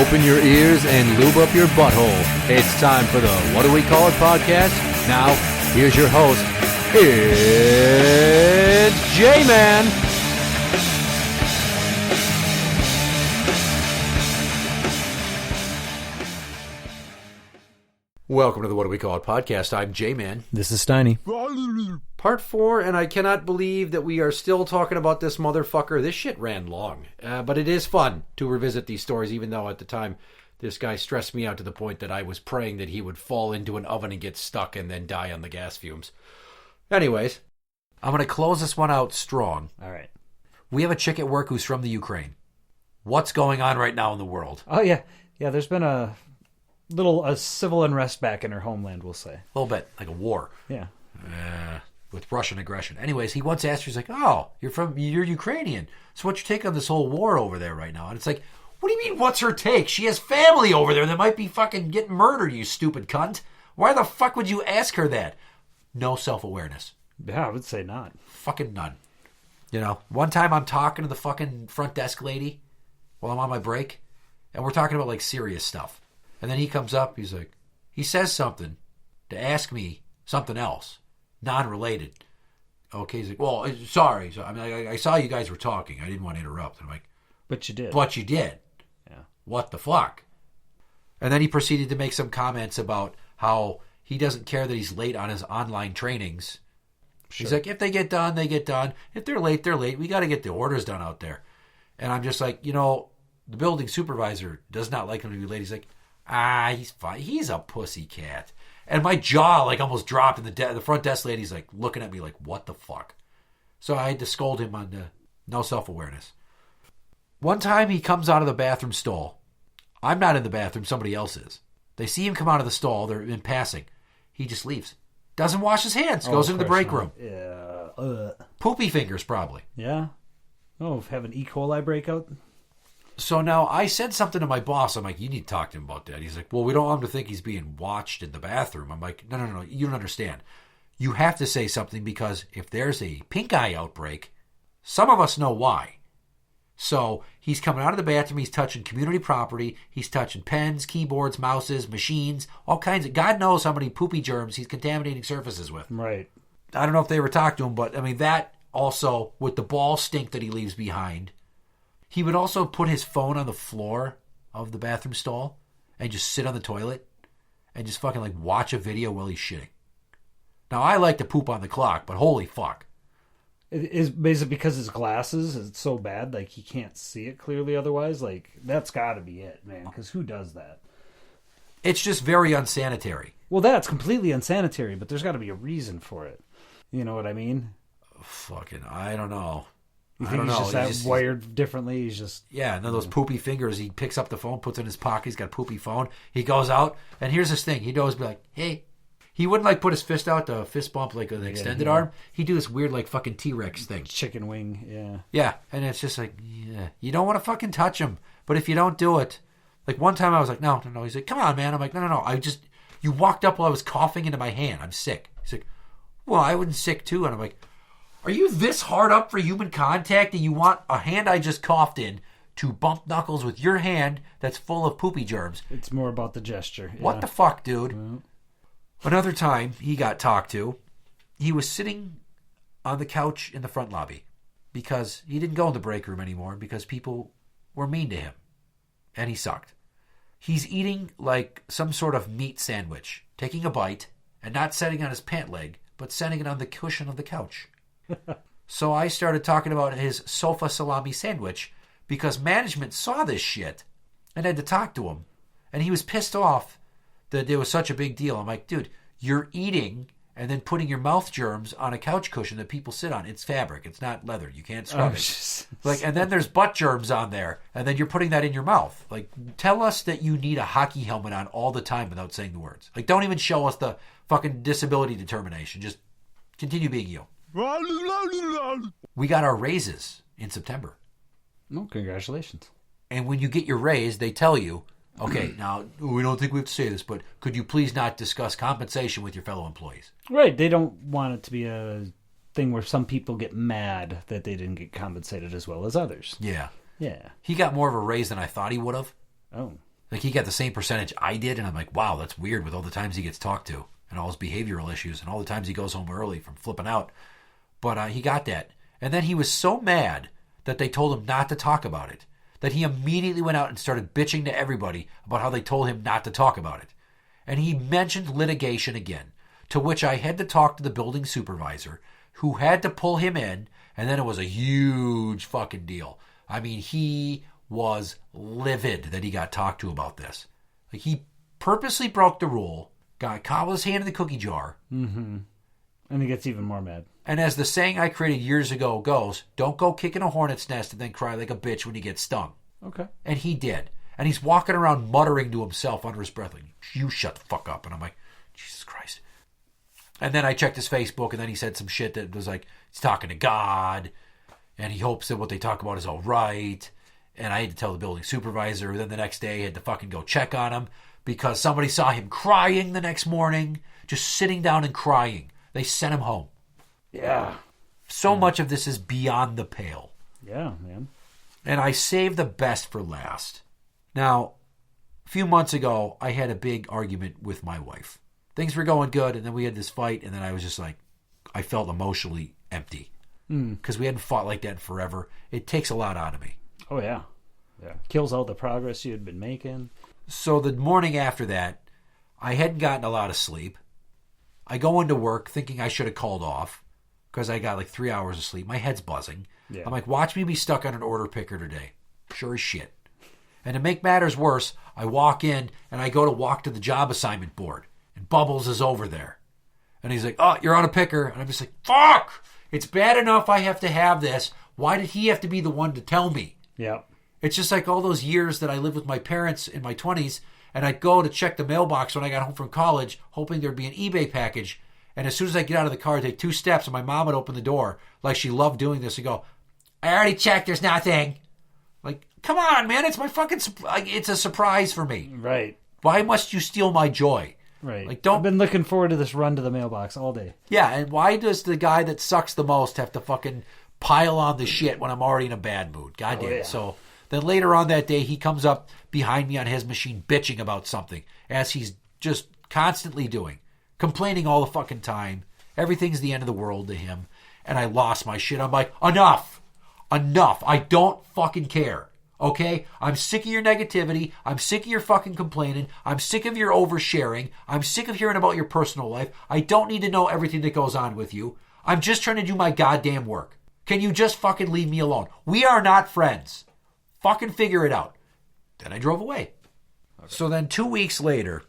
open your ears and lube up your butthole. It's time for the What Do We Call It podcast. Now, here's your host. It's J-Man. Welcome to the What Do We Call It podcast. I'm J-Man. This is Steiny. Part 4, and I cannot believe that we are still talking about this motherfucker. This shit ran long, but it is fun to revisit these stories, even though at the time this guy stressed me out to the point that I was praying that he would fall into an oven and get stuck and then die on the gas fumes. Anyways, I'm going to close this one out strong. All right. We have a chick at work who's from the Ukraine. What's going on right now in the world? Oh, yeah. Yeah, there's been a civil unrest back in her homeland, we'll say. A little bit, like a war. Yeah. With Russian aggression. Anyways, he once asked her, he's like, oh, you're Ukrainian. So what's your take on this whole war over there right now? And it's like, what do you mean, what's her take? She has family over there that might be fucking getting murdered, you stupid cunt. Why the fuck would you ask her that? No self-awareness. Yeah, I would say not. Fucking none. You know, one time I'm talking to the fucking front desk lady while I'm on my break, and we're talking about, like, serious stuff. And then he comes up, he says something to ask me something else, non-related. Okay, he's like, well, sorry. So, I mean, I saw you guys were talking. I didn't want to interrupt. And I'm like, but you did. But you did. Yeah. What the fuck? And then he proceeded to make some comments about how he doesn't care that he's late on his online trainings. Sure. He's like, if they get done, they get done. If they're late, they're late. We got to get the orders done out there. And I'm just like, the building supervisor does not like him to be late. He's like, he's fine. He's a pussy cat. And my jaw almost dropped, and the front desk lady's looking at me like, what the fuck? So I had to scold him on no self-awareness. One time he comes out of the bathroom stall. I'm not in the bathroom, somebody else is. They see him come out of the stall, they're in passing. He just leaves. Doesn't wash his hands, goes into the break room. Yeah. Poopy fingers, probably. Yeah. Oh, have an E. coli breakout? So now I said something to my boss. I'm like, you need to talk to him about that. He's like, well, we don't want him to think he's being watched in the bathroom. I'm like, no, you don't understand. You have to say something because if there's a pink eye outbreak, some of us know why. So he's coming out of the bathroom. He's touching community property. He's touching pens, keyboards, mouses, machines, all kinds of, God knows how many poopy germs he's contaminating surfaces with. Right. I don't know if they ever talked to him, but I mean, that also with the ball stink that he leaves behind. He would also put his phone on the floor of the bathroom stall and just sit on the toilet and just fucking watch a video while he's shitting. Now, I like to poop on the clock, but holy fuck. Is it because his glasses is so bad, he can't see it clearly otherwise? That's got to be it, man, because who does that? It's just very unsanitary. Well, that's completely unsanitary, but there's got to be a reason for it. You know what I mean? Fucking, I don't know. You think he's just wired differently? He's just... Yeah, and then those poopy fingers, he picks up the phone, puts it in his pocket, he's got a poopy phone. He goes out, and here's his thing. He'd always be like, hey. He wouldn't put his fist out, the fist bump, an extended arm. He'd do this weird, fucking T-Rex thing. Chicken wing, yeah. Yeah, and it's just you don't want to fucking touch him. But if you don't do it... one time I was like, no. He's like, come on, man. I'm like, no. You walked up while I was coughing into my hand. I'm sick. He's like, well, I wasn't sick too. And I'm like, are you this hard up for human contact that you want a hand I just coughed in to bump knuckles with your hand that's full of poopy germs? It's more about the gesture. Yeah. What the fuck, dude? Mm-hmm. Another time he got talked to, he was sitting on the couch in the front lobby because he didn't go in the break room anymore because people were mean to him and he sucked. He's eating some sort of meat sandwich, taking a bite and not setting on his pant leg, but setting it on the cushion of the couch. So I started talking about his sofa salami sandwich because management saw this shit and had to talk to him. And he was pissed off that it was such a big deal. I'm like, dude, you're eating and then putting your mouth germs on a couch cushion that people sit on. It's fabric. It's not leather. You can't scrub it. And then there's butt germs on there, and then you're putting that in your mouth. Tell us that you need a hockey helmet on all the time without saying the words. Don't even show us the fucking disability determination. Just continue being you. We got our raises in September. Oh, congratulations. And when you get your raise, they tell you, okay, now, we don't think we have to say this, but could you please not discuss compensation with your fellow employees? Right. They don't want it to be a thing where some people get mad that they didn't get compensated as well as others. Yeah. Yeah. He got more of a raise than I thought he would have. Oh. Like, he got the same percentage I did, and I'm like, wow, that's weird with all the times he gets talked to and all his behavioral issues and all the times he goes home early from flipping out. But he got that. And then he was so mad that they told him not to talk about it, that he immediately went out and started bitching to everybody about how they told him not to talk about it. And he mentioned litigation again, to which I had to talk to the building supervisor, who had to pull him in, and then it was a huge fucking deal. I mean, he was livid that he got talked to about this. Like, he purposely broke the rule, got caught with his hand in the cookie jar. Mm-hmm. And he gets even more mad. And as the saying I created years ago goes, don't go kicking a hornet's nest and then cry like a bitch when you get stung. Okay. And he did. And he's walking around muttering to himself under his breath, like, you shut the fuck up. And I'm like, Jesus Christ. And then I checked his Facebook, and then he said some shit that was like, he's talking to God, and he hopes that what they talk about is all right. And I had to tell the building supervisor. Then the next day, I had to fucking go check on him because somebody saw him crying the next morning, just sitting down and crying. They sent him home. Yeah. So much of this is beyond the pale. Yeah, man. And I saved the best for last. Now, a few months ago, I had a big argument with my wife. Things were going good, and then we had this fight, and then I was just like, I felt emotionally empty. Because we hadn't fought like that in forever. It takes a lot out of me. Oh, yeah. Yeah. Kills all the progress you had been making. So the morning after that, I hadn't gotten a lot of sleep. I go into work thinking I should have called off because I got like 3 hours of sleep. My head's buzzing. Yeah. I'm like, watch me be stuck on an order picker today. Sure as shit. And to make matters worse, I walk in and I go to walk to the job assignment board. And Bubbles is over there. And he's like, oh, you're on a picker. And I'm just like, fuck! It's bad enough I have to have this. Why did he have to be the one to tell me? Yeah. It's just like all those years that I lived with my parents in my 20s, and I'd go to check the mailbox when I got home from college, hoping there'd be an eBay package. And as soon as I get out of the car, I'd take 2 steps, and my mom would open the door, like she loved doing this, and go, I already checked, there's nothing. Like, come on, man, it's my fucking, it's a surprise for me. Right. Why must you steal my joy? Right. Like, don't. I've been looking forward to this run to the mailbox all day. Yeah, and why does the guy that sucks the most have to fucking pile on the shit when I'm already in a bad mood? God damn it. Yeah. So then later on that day, he comes up behind me on his machine bitching about something, as he's just constantly doing, complaining all the fucking time. Everything's the end of the world to him. And I lost my shit. I'm like, enough. I don't fucking care. Okay? I'm sick of your negativity. I'm sick of your fucking complaining. I'm sick of your oversharing. I'm sick of hearing about your personal life. I don't need to know everything that goes on with you. I'm just trying to do my goddamn work. Can you just fucking leave me alone? We are not friends. Fucking figure it out. Then I drove away. Okay. So then 2 weeks later,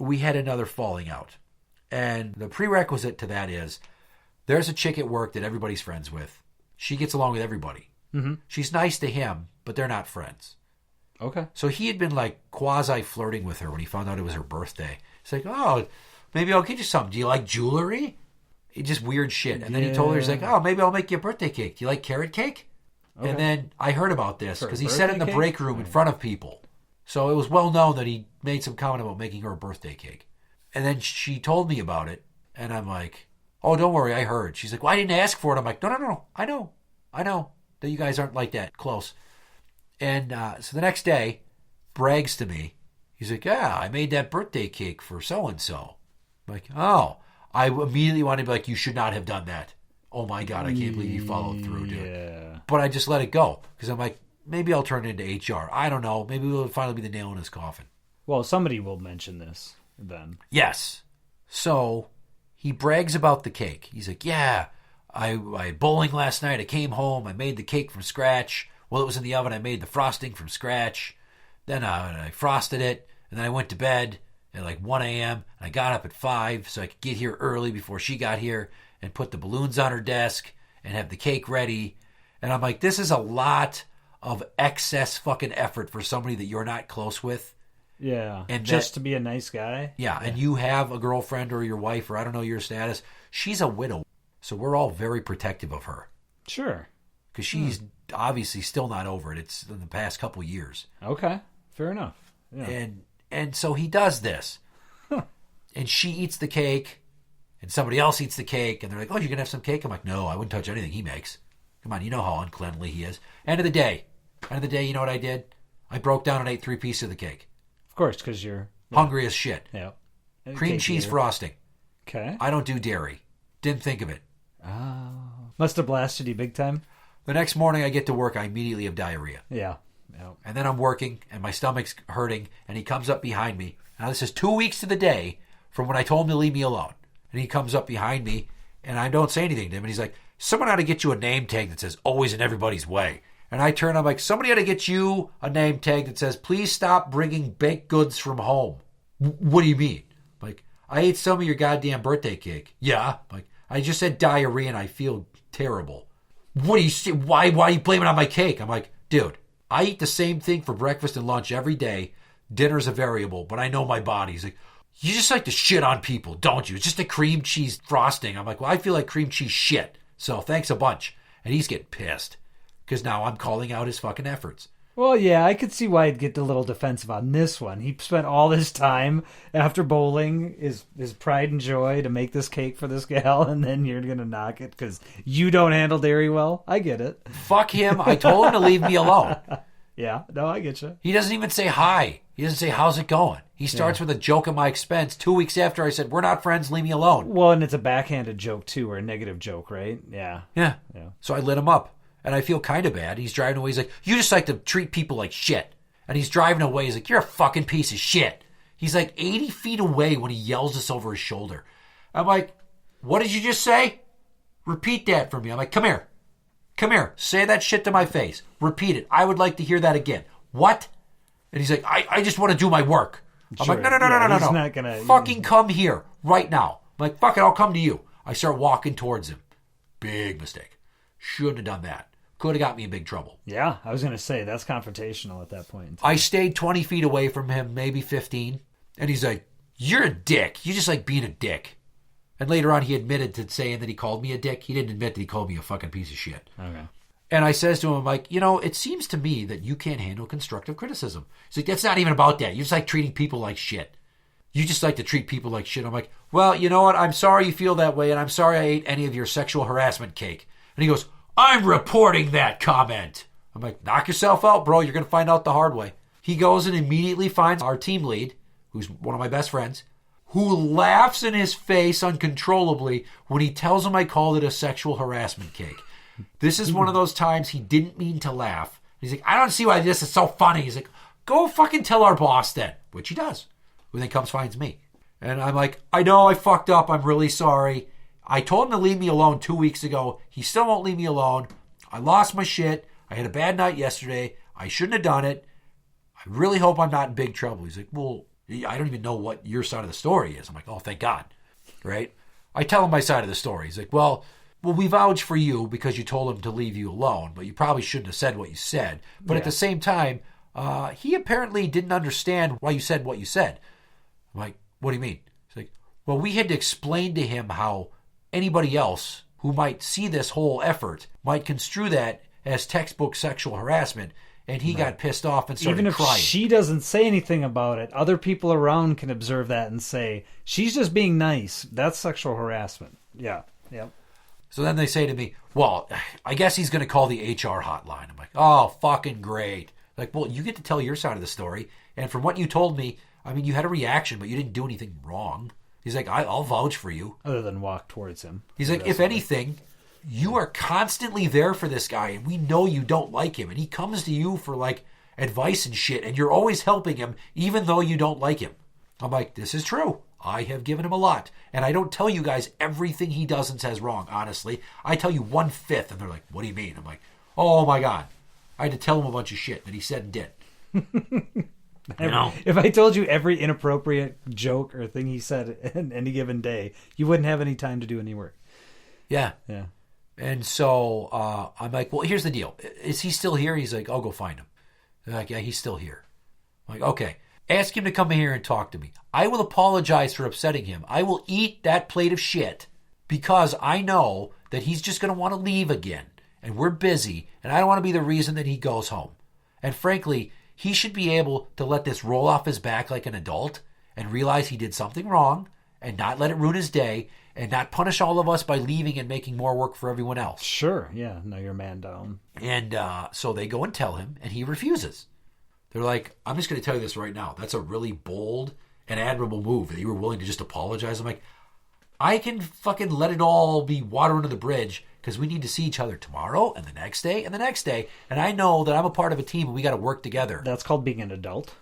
we had another falling out. And the prerequisite to that is there's a chick at work that everybody's friends with. She gets along with everybody. Mm-hmm. She's nice to him, but they're not friends. Okay. So he had been like quasi-flirting with her when he found out it was her birthday. He's like, oh, maybe I'll get you something. Do you like jewelry? It just weird shit. And then he told her, he's like, oh, maybe I'll make you a birthday cake. Do you like carrot cake? Okay. And then I heard about this because he said it in the break room in front of people. So it was well known that he made some comment about making her a birthday cake. And then she told me about it. And I'm like, oh, don't worry, I heard. She's like, well, I didn't ask for it. I'm like, no. I know that you guys aren't like that close. And so the next day, brags to me. He's like, yeah, I made that birthday cake for so-and-so. I'm like, oh. I immediately wanted to be like, you should not have done that. Oh my God, I can't believe you followed through, dude. Yeah. But I just let it go. Because I'm like, maybe I'll turn it into HR. I don't know. Maybe it'll finally be the nail in his coffin. Well, somebody will mention this then. Yes. So he brags about the cake. He's like, yeah, I bowling last night. I came home. I made the cake from scratch. Well, it was in the oven. I made the frosting from scratch. Then I frosted it. And then I went to bed at like 1 a.m. and I got up at 5 so I could get here early before she got here and put the balloons on her desk and have the cake ready. And I'm like, this is a lot of excess fucking effort for somebody that you're not close with. Yeah, and just to be a nice guy. Yeah, and you have a girlfriend or your wife or I don't know your status. She's a widow, so we're all very protective of her. Sure. Because she's obviously still not over it. It's in the past couple years. Okay, fair enough. Yeah. And so he does this. Huh. And she eats the cake, and somebody else eats the cake, and they're like, oh, you're going to have some cake? I'm like, no, I wouldn't touch anything he makes. Come on, you know how uncleanly he is. End of the day, you know what I did? I broke down and ate 3 pieces of the cake. course, because you're hungry as shit. Yeah. Cream cheese frosting. Okay. I don't do dairy. Didn't think of it. Oh. Must have blasted you big time. The next morning I get to work, I immediately have diarrhea. Yeah. And then I'm working, and my stomach's hurting, and he comes up behind me. Now, this is 2 weeks to the day from when I told him to leave me alone. And he comes up behind me, and I don't say anything to him. And he's like, someone ought to get you a name tag that says, always in everybody's way. And I turn, I'm like, somebody ought to get you a name tag that says, please stop bringing baked goods from home. What do you mean? I'm like, I ate some of your goddamn birthday cake. Yeah. I'm like, I just had diarrhea, and I feel terrible. What do you why are you blaming it on my cake? I'm like, dude, I eat the same thing for breakfast and lunch every day. Dinner's a variable, but I know my body. He's like, you just like to shit on people, don't you? It's just a cream cheese frosting. I'm like, well, I feel like cream cheese shit. So thanks a bunch. And he's getting pissed because now I'm calling out his fucking efforts. Well, yeah, I could see why he'd get a little defensive on this one. He spent all this time after bowling, his pride and joy to make this cake for this gal, and then you're going to knock it because you don't handle dairy well. I get it. Fuck him. I told him to leave me alone. Yeah, no, I get you. He doesn't even say hi. He doesn't say, how's it going? He starts with a joke at my expense 2 weeks after I said, we're not friends, leave me alone. Well, and it's a backhanded joke, too, or a negative joke, right? Yeah. Yeah. So I lit him up. And I feel kind of bad. He's driving away. He's like, you just like to treat people like shit. And he's driving away. He's like, you're a fucking piece of shit. He's like 80 feet away when he yells this over his shoulder. I'm like, what did you just say? Repeat that for me. I'm like, come here. Come here. Say that shit to my face. Repeat it. I would like to hear that again. What? And he's like, I just want to do my work. I'm like, no. He's not gonna fucking come here right now. I'm like, fuck it, I'll come to you. I start walking towards him. Big mistake. Shouldn't have done that. Could have got me in big trouble. Yeah, I was going to say, that's confrontational at that point. I stayed 20 feet away from him, maybe 15. And he's like, you're a dick. You just like being a dick. And later on, he admitted to saying that he called me a dick. He didn't admit that he called me a fucking piece of shit. Okay. And I says to him, I'm like, it seems to me that you can't handle constructive criticism. He's like, that's not even about that. You just like treating people like shit. You just like to treat people like shit. I'm like, well, you know what? I'm sorry you feel that way, and I'm sorry I ate any of your sexual harassment cake. And he goes, I'm reporting that comment. I'm like, knock yourself out, bro. You're going to find out the hard way. He goes and immediately finds our team lead, who's one of my best friends, who laughs in his face uncontrollably when he tells him I called it a sexual harassment cake. This is one of those times he didn't mean to laugh. He's like, I don't see why this is so funny. He's like, go fucking tell our boss then, which he does. Who then comes finds me. And I'm like, I know I fucked up. I'm really sorry. I told him to leave me alone 2 weeks ago. He still won't leave me alone. I lost my shit. I had a bad night yesterday. I shouldn't have done it. I really hope I'm not in big trouble. He's like, well, I don't even know what your side of the story is. I'm like, oh, thank God. Right? I tell him my side of the story. He's like, well, we vouch for you because you told him to leave you alone, but you probably shouldn't have said what you said. But at the same time, he apparently didn't understand why you said what you said. I'm like, what do you mean? He's like, well, we had to explain to him how anybody else who might see this whole effort might construe that as textbook sexual harassment, and he got pissed off and started crying. Even if she doesn't say anything about it, other people around can observe that and say, she's just being nice. That's sexual harassment. Yeah. Yep. So then they say to me, well, I guess he's going to call the HR hotline. I'm like, oh, fucking great. Like, well, you get to tell your side of the story. And from what you told me, I mean, you had a reaction, but you didn't do anything wrong. He's like, I'll vouch for you. Other than walk towards him. He's like, if anything, you are constantly there for this guy, and we know you don't like him. And he comes to you for, like, advice and shit, and you're always helping him, even though you don't like him. I'm like, this is true. I have given him a lot. And I don't tell you guys everything he does and says wrong, honestly. I tell you 1/5, and they're like, what do you mean? I'm like, oh, my God. I had to tell him a bunch of shit that he said and did. If I told you every inappropriate joke or thing he said in any given day, you wouldn't have any time to do any work. Yeah. Yeah. And so I'm like, well, here's the deal. Is he still here? He's like, I'll go find him. They're like, yeah, he's still here. I'm like, okay. Ask him to come here and talk to me. I will apologize for upsetting him. I will eat that plate of shit because I know that he's just going to want to leave again. And we're busy, and I don't want to be the reason that he goes home. And frankly, he should be able to let this roll off his back like an adult and realize he did something wrong and not let it ruin his day and not punish all of us by leaving and making more work for everyone else. Sure, yeah. Now you're man down. And so they go and tell him, and he refuses. They're like, I'm just going to tell you this right now. That's a really bold and admirable move that you were willing to just apologize. I'm like, I can fucking let it all be water under the bridge because we need to see each other tomorrow and the next day and the next day. And I know that I'm a part of a team and we got to work together. That's called being an adult.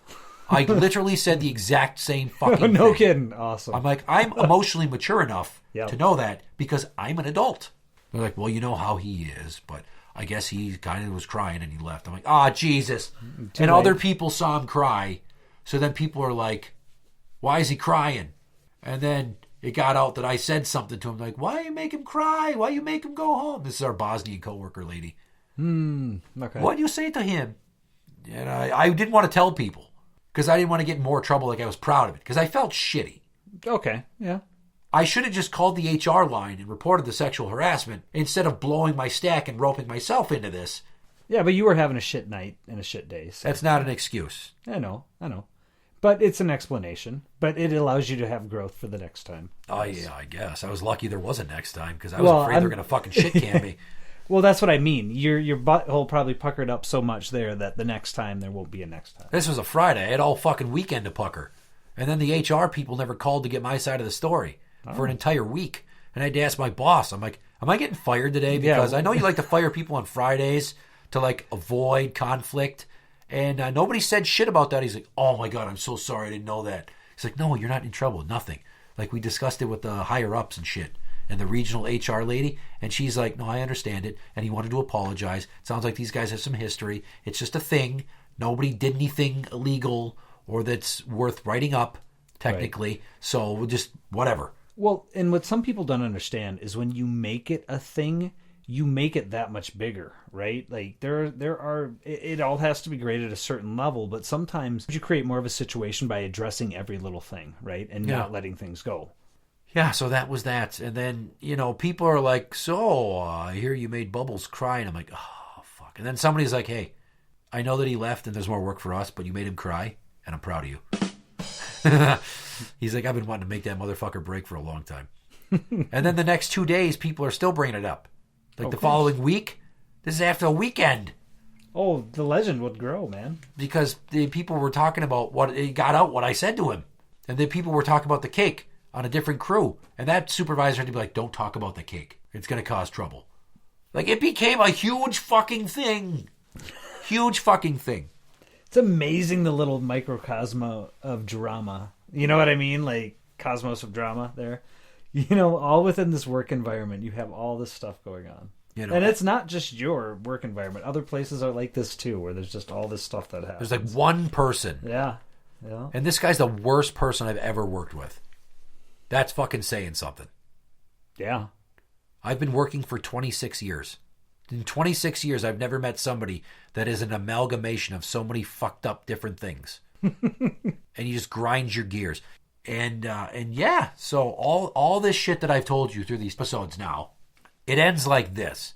I literally said the exact same fucking No thing. kidding. Awesome. I'm like, I'm emotionally mature enough to know that because I'm an adult. They're like, well, you know how he is, but I guess he kind of was crying and he left. I'm like, Jesus. And other people saw him cry. So then people are like, why is he crying? And then it got out that I said something to him like, why you make him cry? Why you make him go home? This is our Bosnian coworker lady. Okay. What do you say to him? And I didn't want to tell people because I didn't want to get in more trouble. Like I was proud of it because I felt shitty. Okay, yeah. I should have just called the HR line and reported the sexual harassment instead of blowing my stack and roping myself into this. Yeah, but you were having a shit night and a shit day. So. That's not an excuse. I know. But it's an explanation. But it allows you to have growth for the next time. Oh, yeah, I guess. I was lucky there was a next time because I was afraid they're going to fucking shit can me. Well, that's what I mean. Your butthole probably puckered up so much there that the next time there won't be a next time. This was a Friday. I had all fucking weekend to pucker. And then the HR people never called to get my side of the story for an entire week. And I had to ask my boss, I'm like, am I getting fired today? Because I know you like to fire people on Fridays to like avoid conflict. And nobody said shit about that. He's like, oh my God, I'm so sorry. I didn't know that. He's like, no, you're not in trouble. Nothing. Like we discussed it with the higher ups and shit. And the regional HR lady. And she's like, no, I understand it. And he wanted to apologize. It sounds like these guys have some history. It's just a thing. Nobody did anything illegal or that's worth writing up, technically. Right. So we'll just, whatever. Well, and what some people don't understand is when you make it a thing, you make it that much bigger, right? Like there are, it all has to be graded at a certain level, but sometimes you create more of a situation by addressing every little thing, right? And not letting things go. Yeah, so that was that. And then, people are like, so I hear you made Bubbles cry. And I'm like, oh, fuck. And then somebody's like, hey, I know that he left and there's more work for us, but you made him cry and I'm proud of you. He's like, I've been wanting to make that motherfucker break for a long time. And then the next 2 days, people are still bringing it up. Like the following week, this is after a weekend. Oh, the legend would grow, man. Because the people were talking about what it got out, what I said to him. And the people were talking about the cake on a different crew. And that supervisor had to be like, don't talk about the cake. It's going to cause trouble. Like, it became a huge fucking thing. Huge fucking thing. It's amazing the little microcosm of drama. You know what I mean? Like, cosmos of drama there. All within this work environment, you have all this stuff going on. And it's not just your work environment. Other places are like this too, where there's just all this stuff that happens. There's like one person. Yeah. And this guy's the worst person I've ever worked with. That's fucking saying something. Yeah. I've been working for 26 years. In 26 years, I've never met somebody that is an amalgamation of so many fucked up different things. And you just grind your gears. And yeah, so all this shit that I've told you through these episodes now, it ends like this.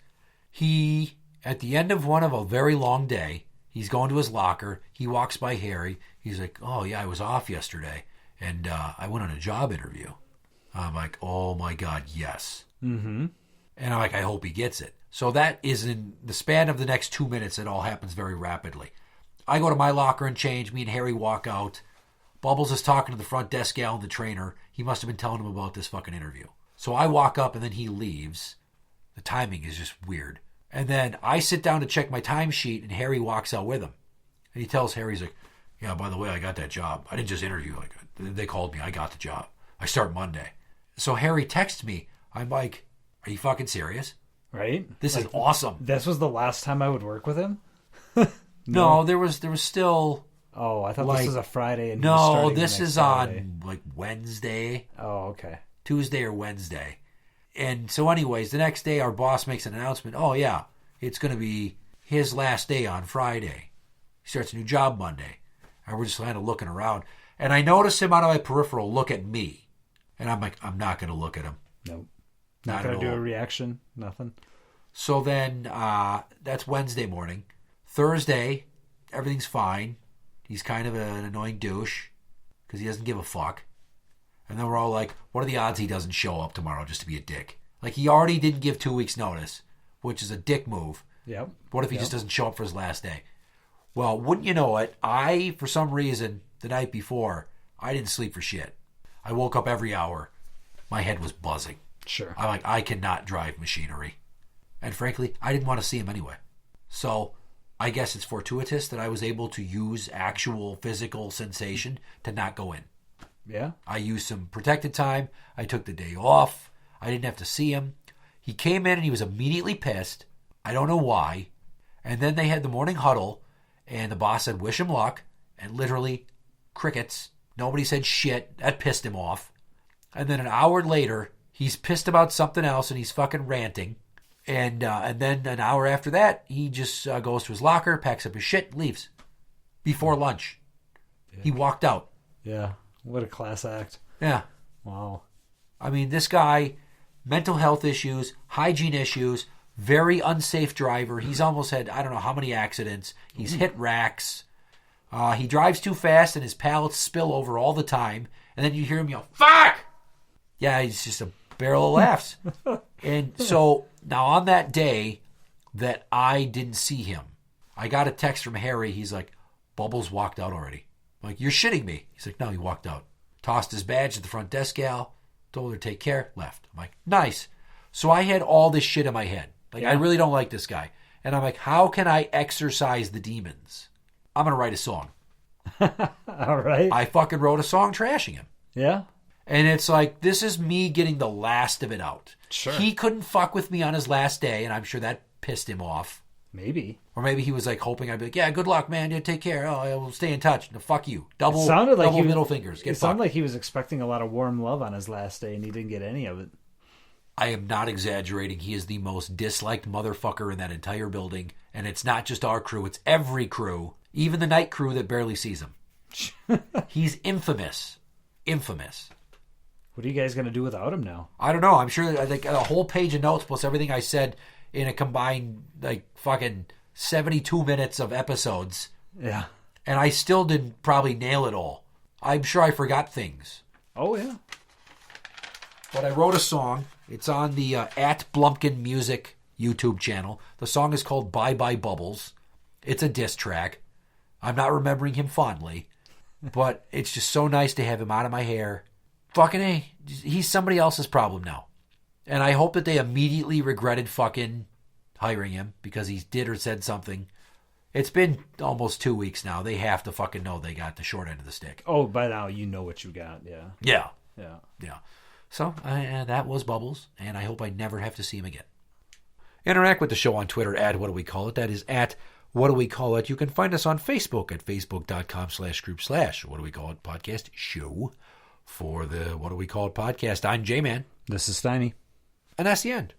He, at the end of a very long day, he's going to his locker. He walks by Harry. He's like, oh yeah, I was off yesterday. And I went on a job interview. I'm like, oh my God, yes. Mm-hmm. And I'm like, I hope he gets it. So that is in the span of the next 2 minutes. It all happens very rapidly. I go to my locker and change. Me and Harry walk out. Bubbles is talking to the front desk gal and the trainer. He must have been telling him about this fucking interview. So I walk up and then he leaves. The timing is just weird. And then I sit down to check my timesheet and Harry walks out with him. And he tells Harry, he's like, yeah, by the way, I got that job. I didn't just interview. They called me. I got the job. I start Monday. So Harry texts me. I'm like, are you fucking serious? Right? This is awesome. This was the last time I would work with him? No, there was still... Oh, I thought this was a Friday. And no, this is on like Wednesday. Oh, okay. Tuesday or Wednesday. And so anyways, the next day our boss makes an announcement. Oh, yeah, it's going to be his last day on Friday. He starts a new job Monday. And we're just kind of looking around. And I notice him out of my peripheral look at me. And I'm like, I'm not going to look at him. Nope. Not going to do a reaction. Nothing. So then that's Wednesday morning. Thursday, everything's fine. He's kind of an annoying douche because he doesn't give a fuck. And then we're all like, what are the odds he doesn't show up tomorrow just to be a dick? Like, he already didn't give 2 weeks notice, which is a dick move. Yep. What if he just doesn't show up for his last day? Well, wouldn't you know it, for some reason, the night before, I didn't sleep for shit. I woke up every hour. My head was buzzing. Sure. I'm like, I cannot drive machinery. And frankly, I didn't want to see him anyway. So I guess it's fortuitous that I was able to use actual physical sensation to not go in. Yeah. I used some protected time. I took the day off. I didn't have to see him. He came in and he was immediately pissed. I don't know why. And then they had the morning huddle, and the boss said, wish him luck. And literally, crickets. Nobody said shit. That pissed him off. And then an hour later, he's pissed about something else and he's fucking ranting. And then an hour after that, he just goes to his locker, packs up his shit, leaves. Before lunch. Yeah. He walked out. Yeah. What a class act. Yeah. Wow. I mean, this guy, mental health issues, hygiene issues, very unsafe driver. He's almost had, I don't know how many accidents. He's hit racks. He drives too fast and his pallets spill over all the time. And then you hear him yell, fuck! Yeah, he's just a barrel of laughs. And so now on that day that I didn't see him, I got a text from Harry. He's like, Bubbles walked out already. I'm like, you're shitting me. He's like, no, he walked out. Tossed his badge at the front desk gal, told her to take care, left. I'm like, nice. So I had all this shit in my head. Like, I really don't like this guy. And I'm like, how can I exorcise the demons? I'm going to write a song. All right. I fucking wrote a song trashing him. Yeah. And it's like, this is me getting the last of it out. Sure. He couldn't fuck with me on his last day, and I'm sure that pissed him off. Maybe. Or maybe he was like hoping I'd be like, yeah, good luck, man. Yeah, take care. Oh, I will stay in touch. No, fuck you. Double middle fingers. It sounded like he was expecting a lot of warm love on his last day, and he didn't get any of it. I am not exaggerating. He is the most disliked motherfucker in that entire building. And it's not just our crew. It's every crew. Even the night crew that barely sees him. He's infamous. Infamous. What are you guys going to do without him now? I don't know. I'm sure like a whole page of notes plus everything I said in a combined like fucking 72 minutes of episodes. Yeah. And I still didn't probably nail it all. I'm sure I forgot things. Oh, yeah. But I wrote a song. It's on the at Blumpkin Music YouTube channel. The song is called Bye Bye Bubbles. It's a diss track. I'm not remembering him fondly. But it's just so nice to have him out of my hair. Fucking A. He's somebody else's problem now. And I hope that they immediately regretted fucking hiring him because he did or said something. It's been almost 2 weeks now. They have to fucking know they got the short end of the stick. Oh, by now you know what you got, yeah. Yeah. Yeah. Yeah. So that was Bubbles, and I hope I never have to see him again. Interact with the show on Twitter at What Do We Call It. That is at What Do We Call It. You can find us on Facebook at facebook.com/group/What Do We Call It podcast show. For the What Do We Call It podcast, I'm J-Man. This is Steiny. And that's the end.